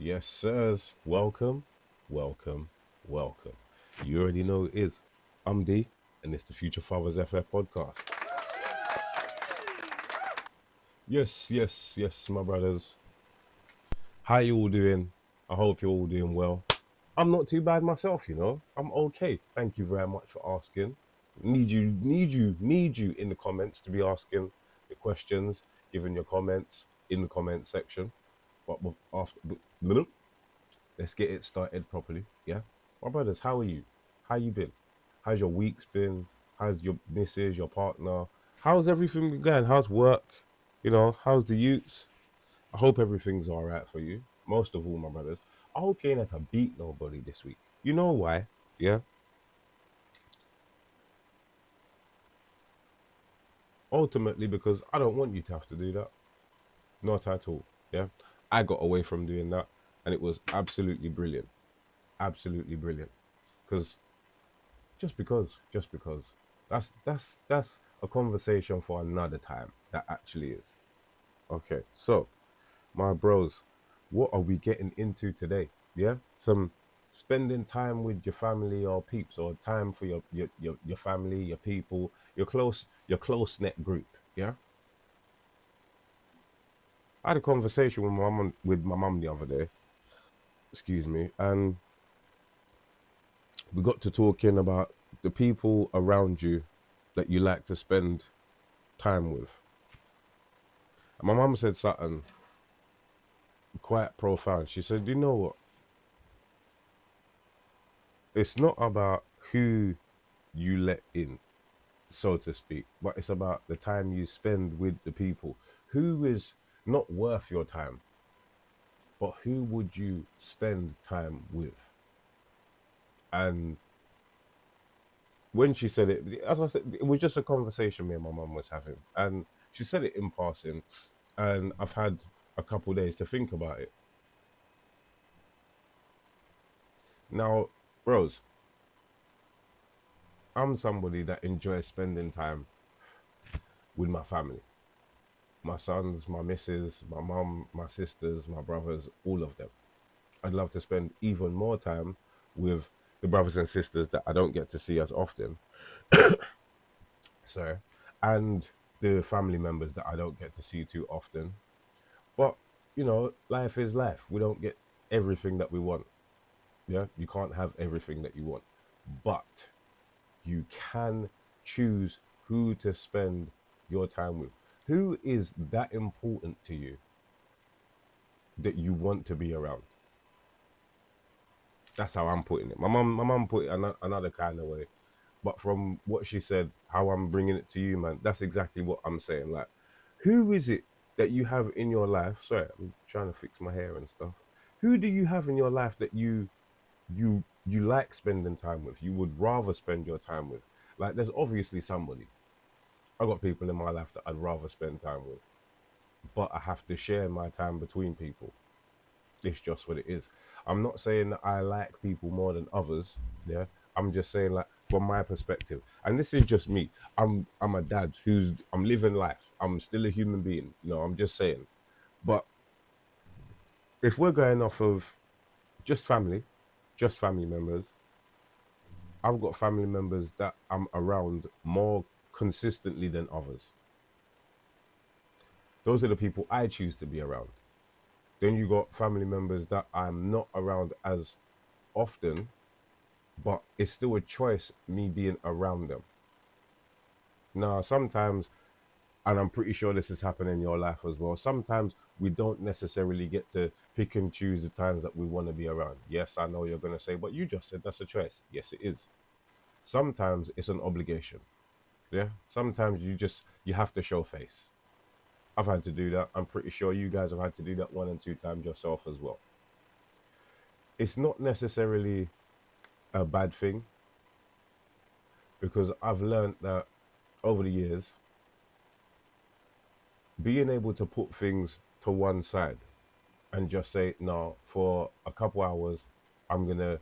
Yes, sirs. Welcome, welcome, welcome. You already know it is. I'm D, and it's the Future Fathers FF podcast. Yes, my brothers. How you all doing? I hope you're all doing well. I'm not too bad myself. I'm okay. Thank you very much for asking. Need you in the comments to be asking the questions, giving your comments in the comment section. After, let's get it started properly. Yeah, my brothers, how are you? How you been? How's your weeks been? How's your missus, your partner? How's everything been going? How's work? How's the youths? I hope everything's all right for you. Most of all, my brothers, I hope you ain't had to beat nobody this week. You know why? Yeah, ultimately because I don't want you to have to do that. Not at all. Yeah, I got away from doing that, and it was absolutely brilliant. Absolutely brilliant. Because just because that's a conversation for another time. That actually is. Okay, so my bros, what are we getting into today? Yeah, some spending time with your family or peeps, or time for your family, your people, your close knit group. Yeah, I had a conversation with my mum the other day. Excuse me, and we got to talking about the people around you that you like to spend time with. And my mum said something quite profound. She said, "You know what? It's not about who you let in, so to speak, but it's about the time you spend with the people. Who is not worth your time, but who would you spend time with?" And when she said it, as I said, it was just a conversation me and my mum was having. And she said it in passing, and I've had a couple days to think about it. Now, Rose, I'm somebody that enjoys spending time with my family. My sons, my missus, my mum, my sisters, my brothers, all of them. I'd love to spend even more time with the brothers and sisters that I don't get to see as often. So, and the family members that I don't get to see too often. But, life is life. We don't get everything that we want. Yeah, you can't have everything that you want. But you can choose who to spend your time with. Who is that important to you that you want to be around? That's how I'm putting it. My mum put it another kind of way, but from what she said, how I'm bringing it to you, man, that's exactly what I'm saying. Like, who is it that you have in your life? Sorry, I'm trying to fix my hair and stuff. Who do you have in your life that you like spending time with? You would rather spend your time with? Like, there's obviously somebody. I got people in my life that I'd rather spend time with, but I have to share my time between people. It's just what it is. I'm not saying that I like people more than others. Yeah, I'm just saying, like, from my perspective, and this is just me. I'm a dad I'm living life. I'm still a human being. I'm just saying. But if we're going off of just family, just family members, I've got family members that I'm around more consistently than others. Those are the people I choose to be around. Then you got family members that I'm not around as often, but it's still a choice me being around them. Now, sometimes, and I'm pretty sure this has happened in your life as well, sometimes we don't necessarily get to pick and choose the times that we want to be around. Yes, I know you're going to say, but you just said that's a choice. Yes, it is. Sometimes it's an obligation. Yeah. Sometimes you have to show face. I've had to do that. I'm pretty sure you guys have had to do that one and two times yourself as well. It's not necessarily a bad thing, because I've learned that over the years, being able to put things to one side and just say, no, for a couple hours, I'm gonna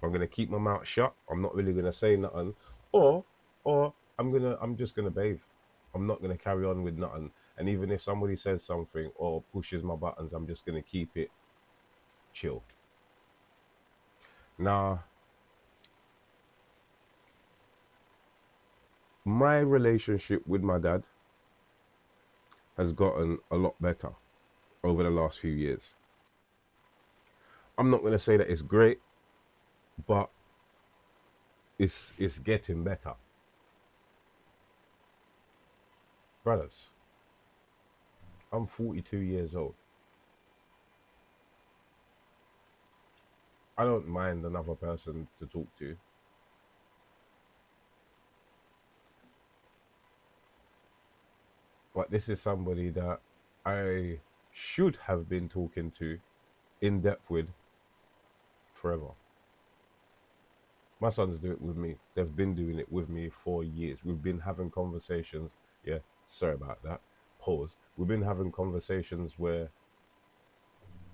I'm gonna keep my mouth shut. I'm not really gonna say nothing, or I'm just gonna bathe. I'm not gonna carry on with nothing. And even if somebody says something or pushes my buttons, I'm just going to keep it chill. Now, my relationship with my dad has gotten a lot better over the last few years. I'm not going to say that it's great, but it's getting better. Brothers, I'm 42 years old. I don't mind another person to talk to, but this is somebody that I should have been talking to in depth with forever. My sons do it with me. They've been doing it with me for years. We've been having conversations. Yeah, sorry about that. Pause. We've been having conversations where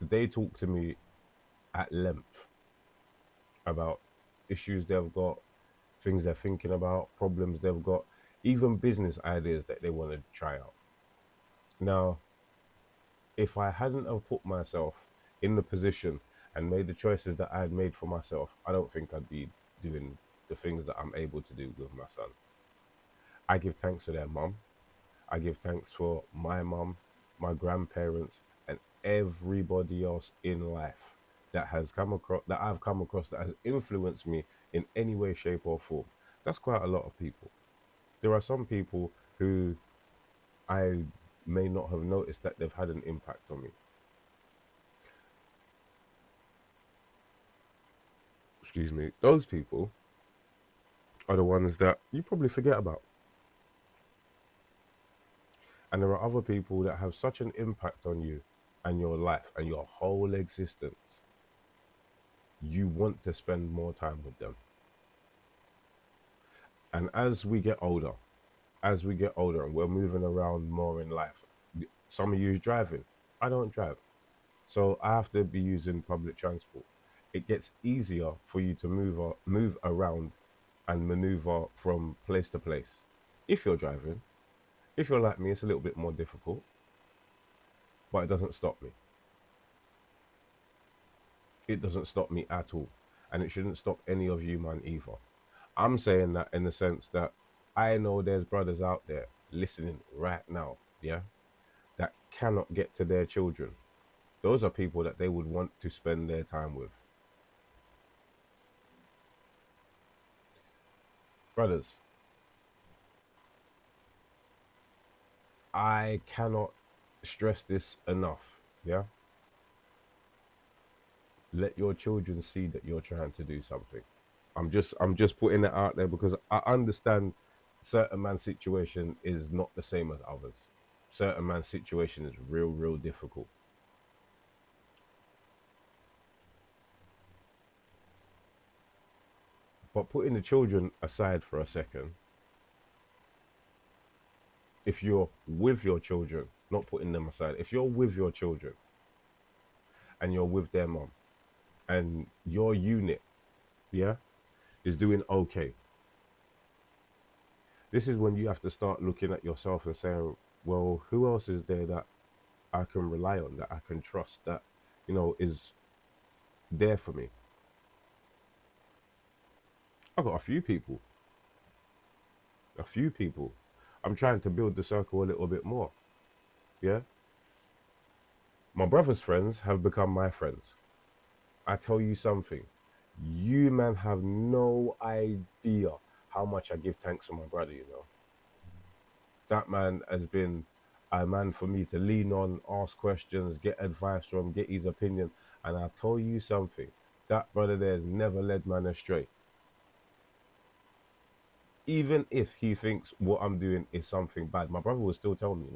they talk to me at length about issues they've got, things they're thinking about, problems they've got, even business ideas that they want to try out. Now, if I hadn't have put myself in the position and made the choices that I had made for myself, I don't think I'd be doing the things that I'm able to do with my sons. I give thanks to their mum. I give thanks for my mum, my grandparents, and everybody else in life that has come across, that I've come across, that has influenced me in any way, shape, or form. That's quite a lot of people. There are some people who I may not have noticed that they've had an impact on me. Excuse me. Those people are the ones that you probably forget about. And there are other people that have such an impact on you and your life and your whole existence. You want to spend more time with them. And as we get older and we're moving around more in life, some of you is driving. I don't drive. So I have to be using public transport. It gets easier for you to move around and maneuver from place to place. If you're driving, if you're like me, it's a little bit more difficult, but it doesn't stop me. It doesn't stop me at all. And it shouldn't stop any of you, man, either. I'm saying that in the sense that I know there's brothers out there listening right now, yeah, that cannot get to their children. Those are people that they would want to spend their time with. Brothers, I cannot stress this enough, yeah? Let your children see that you're trying to do something. I'm just putting it out there because I understand certain man's situation is not the same as others. Certain man's situation is real difficult. But putting the children aside for a second, if you're with your children, not putting them aside, if you're with your children and you're with their mom and your unit, yeah, is doing okay, this is when you have to start looking at yourself and saying, well, who else is there that I can rely on, that I can trust, that, is there for me? I've got a few people, a few people. I'm trying to build the circle a little bit more. Yeah. My brother's friends have become my friends. I tell you something, you man have no idea how much I give thanks for my brother. That man has been a man for me to lean on, ask questions, get advice from, get his opinion. And I tell you something, that brother there has never led man astray. Even if he thinks what I'm doing is something bad, my brother will still tell me.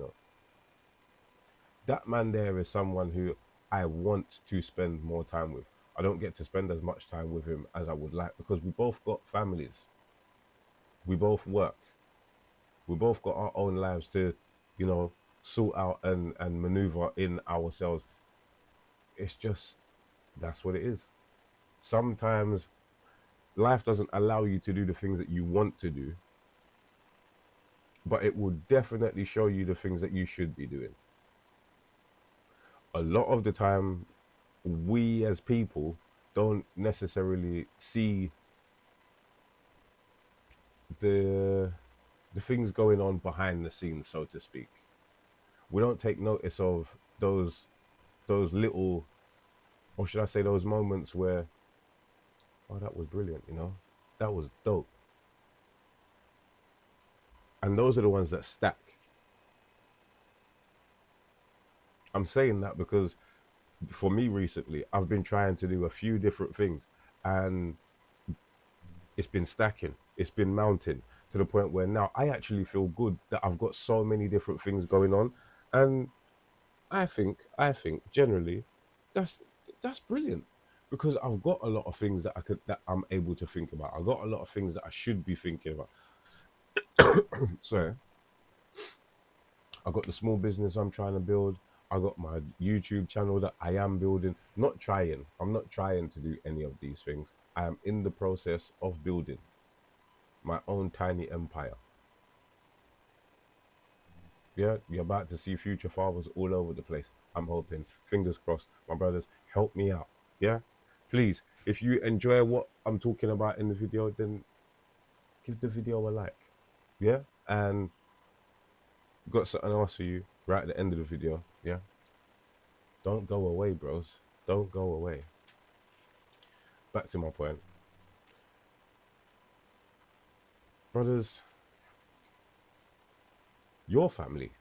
That man there is someone who I want to spend more time with. I don't get to spend as much time with him as I would like because we both got families. We both work. We both got our own lives to, you know, sort out and maneuver in ourselves. It's just, that's what it is. Sometimes life doesn't allow you to do the things that you want to do but it will definitely show you the things that you should be doing. A lot of the time, we as people don't necessarily see the the things going on behind the scenes, so to speak. We don't take notice of those little, or should I say, those moments where, oh, that was brilliant, that was dope, and those are the ones that stack. I'm saying that because for me recently, I've been trying to do a few different things, and it's been stacking, it's been mounting to the point where now I actually feel good that I've got so many different things going on. And I think generally that's that's brilliant, because I've got a lot of things that I'm able to think about. I've got a lot of things that I should be thinking about. So I got the small business I'm trying to build. I got my YouTube channel that I am building. Not trying. I'm not trying to do any of these things. I am in the process of building my own tiny empire. Yeah, you're about to see future fathers all over the place. I'm hoping. Fingers crossed. My brothers, help me out. Yeah? Please, if you enjoy what I'm talking about in the video, then give the video a like. Yeah? And got something else for you right at the end of the video. Yeah? Don't go away, bros. Don't go away. Back to my point. Brothers, your family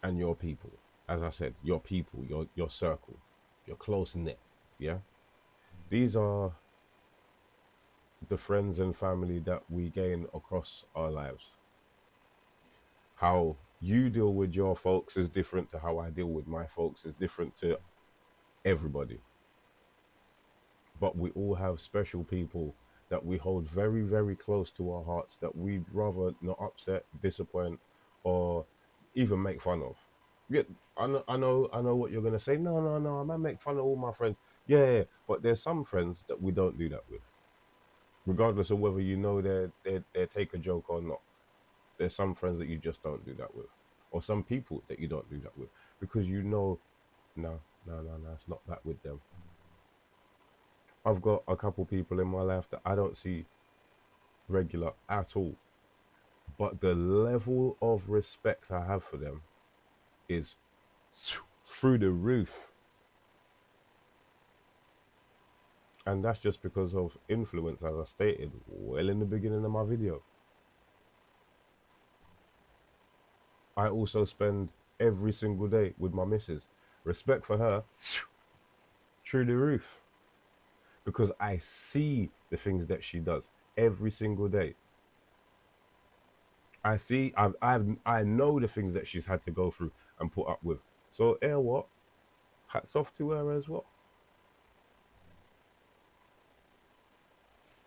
and your people, as I said, your people, your circle, your close knit. Yeah? These are the friends and family that we gain across our lives. How you deal with your folks is different to how I deal with my folks, is different to everybody. But we all have special people that we hold very, very close to our hearts, that we'd rather not upset, disappoint, or even make fun of. Yeah, I know what you're gonna say. No, no, no, I might make fun of all my friends. Yeah, yeah, but there's some friends that we don't do that with, regardless of whether they take a joke or not. There's some friends that you just don't do that with, or some people that you don't do that with, because no, no, no, no, it's not that with them. I've got a couple people in my life that I don't see regular at all, but the level of respect I have for them is through the roof. And that's just because of influence, as I stated well in the beginning of my video. I also spend every single day with my missus. Respect for her through the roof, because I see the things that she does every single day. I know the things that she's had to go through and put up with. So, what? Hats off to her as well.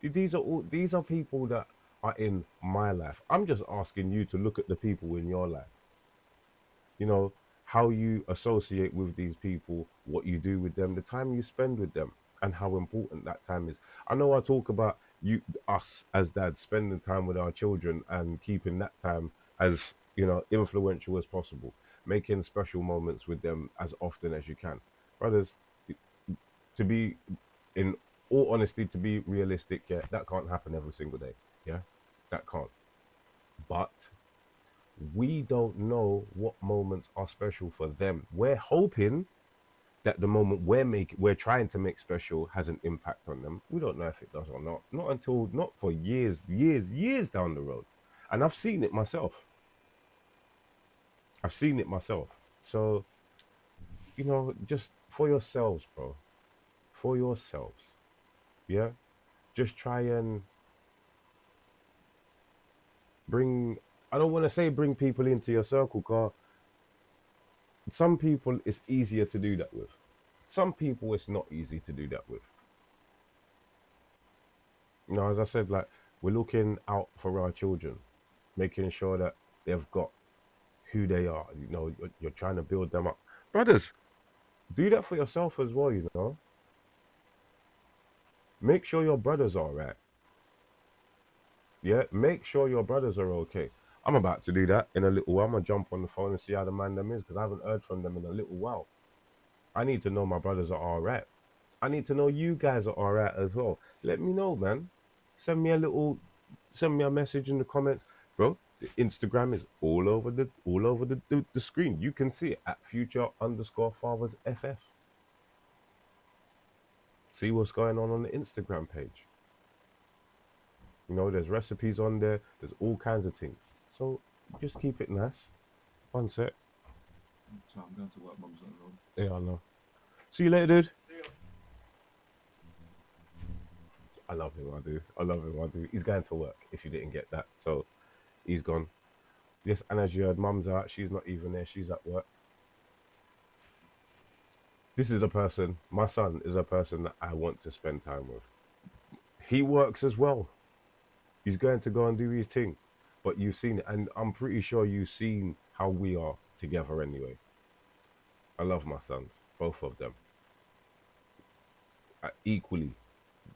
These are people that are in my life. I'm just asking you to look at the people in your life. You know, how you associate with these people, what you do with them, the time you spend with them, and how important that time is. I know I talk about us as dads spending time with our children and keeping that time as, influential as possible, making special moments with them as often as you can. Brothers, to be in all honesty, to be realistic, yeah, that can't happen every single day. Yeah, that can't. But we don't know what moments are special for them. We're hoping that the moment we're trying to make special has an impact on them. We don't know if it does or not. Not for years, years, years down the road. And I've seen it myself. I've seen it myself. So, just for yourselves, bro. For yourselves. Yeah. Just try and bring, I don't want to say bring people into your circle, car. Some people it's easier to do that with. Some people it's not easy to do that with. As I said, like, we're looking out for our children, making sure that they've got who they are. You're trying to build them up. Brothers, do that for yourself as well. Make sure your brothers are right. Yeah, make sure your brothers are okay. I'm about to do that in a little while. I'm gonna jump on the phone and see how the man them is because I haven't heard from them in a little while. I need to know my brothers are all right. I need to know you guys are all right as well. Let me know, man. Send me a little, send me a message in the comments, bro. The Instagram is all over the screen. You can see it at future_fathers FF. See what's going on the Instagram page. You know, there's recipes on there. There's all kinds of things. So just keep it nice. One sec. So I'm going to work. Mum's not home. Yeah, I know. See you later, dude. I love him. I do. I love him. I do. He's going to work. If you didn't get that, so he's gone. Yes, and as you heard, Mum's out. She's not even there. She's at work. This is a person. My son is a person that I want to spend time with. He works as well. He's going to go and do his thing. But you've seen it, and I'm pretty sure you've seen how we are together anyway. I love my sons, both of them, equally.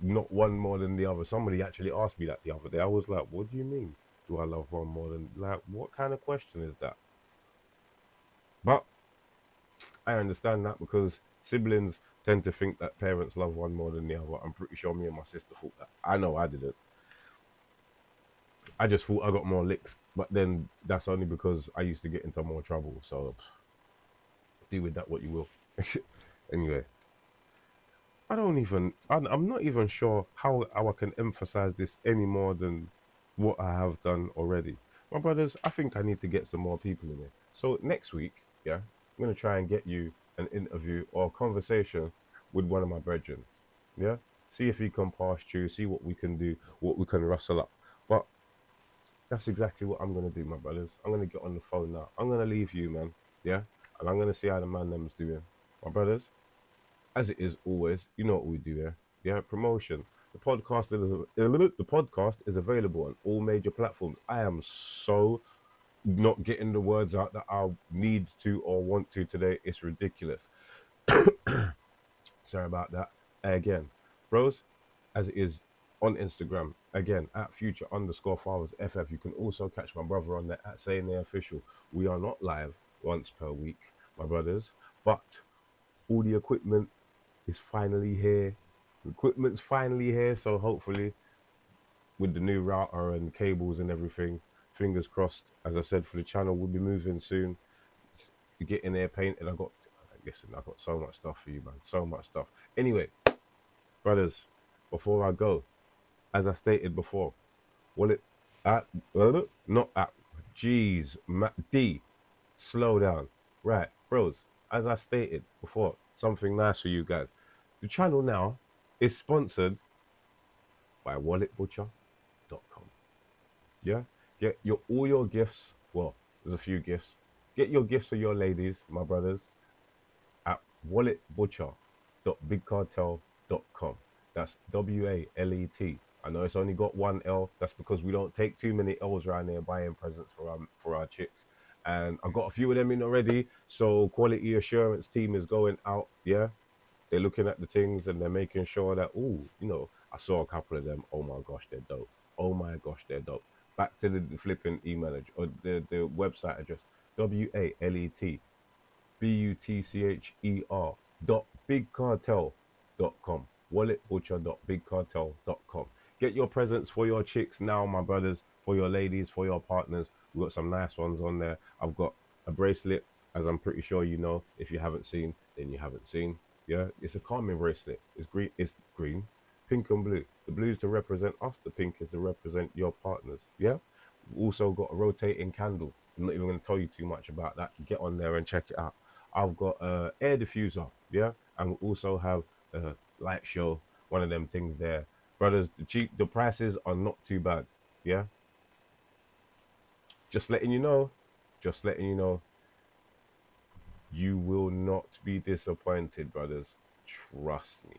Not one more than the other. Somebody actually asked me that the other day. I was like, what do you mean? Do I love one more than, like, what kind of question is that? But I understand that because siblings tend to think that parents love one more than the other. I'm pretty sure me and my sister thought that. I know I didn't. I just thought I got more licks, but then that's only because I used to get into more trouble. So deal with that what you will. Anyway, I'm not even sure how I can emphasize this any more than what I have done already. My brothers, I think I need to get some more people in here. So next week, yeah, I'm gonna try and get you an interview or a conversation with one of my brethren. Yeah, see if he can pass through, see what we can do, what we can rustle up. But that's exactly what I'm gonna do, my brothers. I'm gonna get on the phone now. I'm gonna leave you, man. Yeah, and I'm gonna see how the man them's doing. My brothers, as it is always, you know what we do here. Yeah, promotion. The podcast is available on all major platforms. I am so not getting the words out that I need to or want to today. It's ridiculous. Sorry about that. Again, bros, as it is on Instagram, again, at future_fathersFF. You can also catch my brother on there at Saying the Official. We are not live once per week, my brothers, but all the equipment is finally here. The equipment's finally here, so hopefully with the new router and cables and everything, fingers crossed. As I said, for the channel, we'll be moving soon. Getting there painted. Listen, I got so much stuff for you, man. So much stuff. Anyway, brothers, before I go, as I stated before, well, it at not at. Jeez, D, slow down. Right, bros. As I stated before, something nice for you guys. The channel now is sponsored by WalletButcher.com. Yeah, get your all your gifts. Well, there's a few gifts. Get your gifts for your ladies, my brothers, at walletbutcher.bigcartel.com. That's WALET. I know it's only got one L. That's because we don't take too many L's around here buying presents for our chicks. And I've got a few of them in already. So quality assurance team is going out. Yeah, they're looking at the things and they're making sure that, oh, I saw a couple of them. Oh my gosh, they're dope. Oh my gosh, they're dope. Back to the flipping email address or the website address. WALETBUTCHER.bigcartel.com. Walletbutcher.bigcartel.com. Get your presents for your chicks now, my brothers, for your ladies, for your partners. We've got some nice ones on there. I've got a bracelet, as I'm pretty sure you know. If you haven't seen, then you haven't seen. Yeah, it's a calming bracelet. It's green, pink and blue. The blue is to represent us. The pink is to represent your partners. Yeah. We've also got a rotating candle. I'm not even going to tell you too much about that. Get on there and check it out. I've got a air diffuser. Yeah, and we also have a light show. One of them things there, brothers. The prices are not too bad. Yeah, just letting you know. Just letting you know. You will not be disappointed, brothers. Trust me.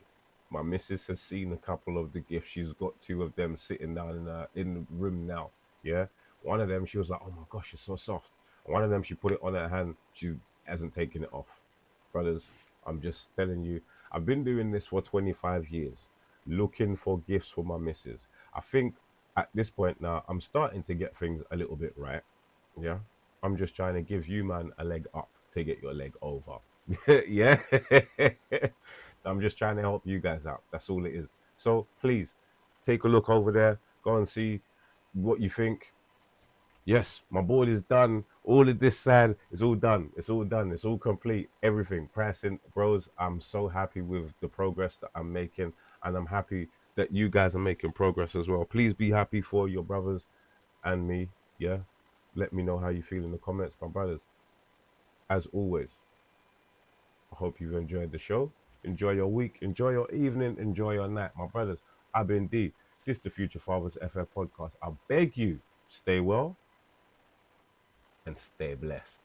My missus has seen a couple of the gifts. She's got two of them sitting down in the room now. Yeah. One of them, she was like, "Oh my gosh, it's so soft." And one of them, she put it on her hand. She hasn't taken it off. Brothers, I'm just telling you, I've been doing this for 25 years, looking for gifts for my missus. I think at this point now, I'm starting to get things a little bit right. Yeah. I'm just trying to give you, man, a leg up to get your leg over. Yeah. I'm just trying to help you guys out. That's all it is. So please take a look over there. Go and see what you think. Yes, my board is done. All of this side is all done. It's all done. It's all complete. Everything. Pricing, bros. I'm so happy with the progress that I'm making. And I'm happy that you guys are making progress as well. Please be happy for your brothers and me. Yeah. Let me know how you feel in the comments, my brothers. As always, I hope you've enjoyed the show. Enjoy your week, enjoy your evening, enjoy your night, my brothers. I've been D. This is the Future Fathers FF podcast. I beg you, stay well and stay blessed.